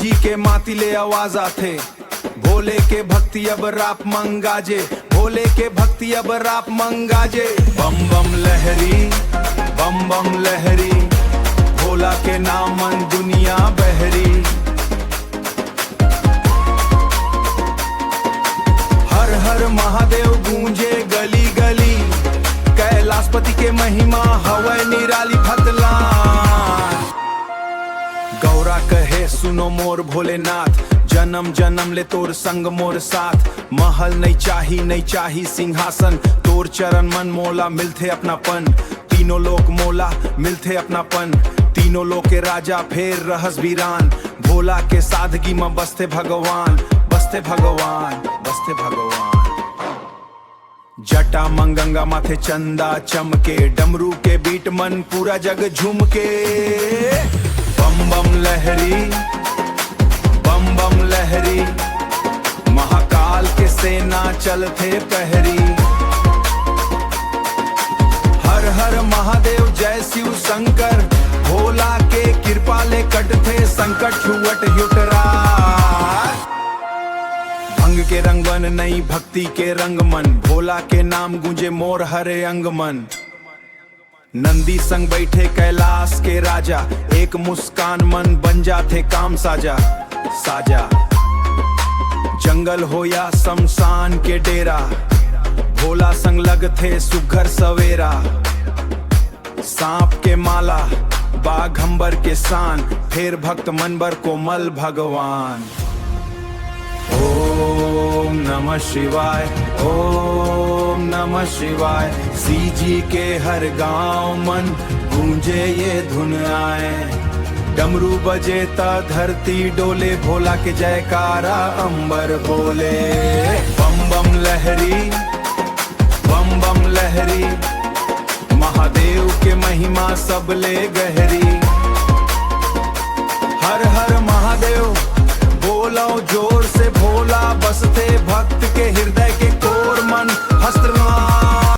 जी के मातिले आवाज आथे, भोले के भक्ति अब राप मंगाजे, भोले के भक्ति अब राप मंगाजे। बम बम लहरी, बम बम लहरी, भोला के नामन दुनिया बहरी। हर हर महादेव गूंजे गली गली, कैलाशपति के महिमा हवै निराली फतला। गौरा कहे सुनो मोर भोलेनाथ, जन्म जन्म ले तोर संग मोर साथ। महल नहीं चाही सिंहासन, तोर चरण मन मोला मिलथे अपनापन। तीनों लोक मोला मिलथे अपनापन, तीनों लोक के राजा फेर रहस वीरान। भोला के सादगी में बसते भगवान, बसते भगवान, बसते भगवान। जटा मंगंगा माथे चंदा चमके, डमरू के बीट मन पूरा जग झूमके। बम बम लहरी, बम बम लहरी, महाकाल के सेना चलते पहरी। हर हर महादेव जय शिव शंकर, भोला के कृपा ले कटथे संकट छुवट युटरा। भंग के रंग बन नहीं भक्ति के रंग मन, भोला के नाम गूंजे मोर हरे अंग मन। नंदी संग बैठे कैलाश के राजा, एक मुस्कान मन बन जाते काम साजा साजा। जंगल हो या शमशान के डेरा, भोला संग लगथे सुघर सवेरा। सांप के माला बाघंबर के सान, फेर भक्त मनबर कोमल भगवान। ओम नमः शिवाय, ओम नमः शिवाय। सीजी के हर गांव मन गूंजे ये धुन आए। डमरू बजे ता धरती डोले, भोला के जयकारा अंबर बोले। बम बम लहरी, बम बम लहरी, महादेव के महिमा सबले गहरी।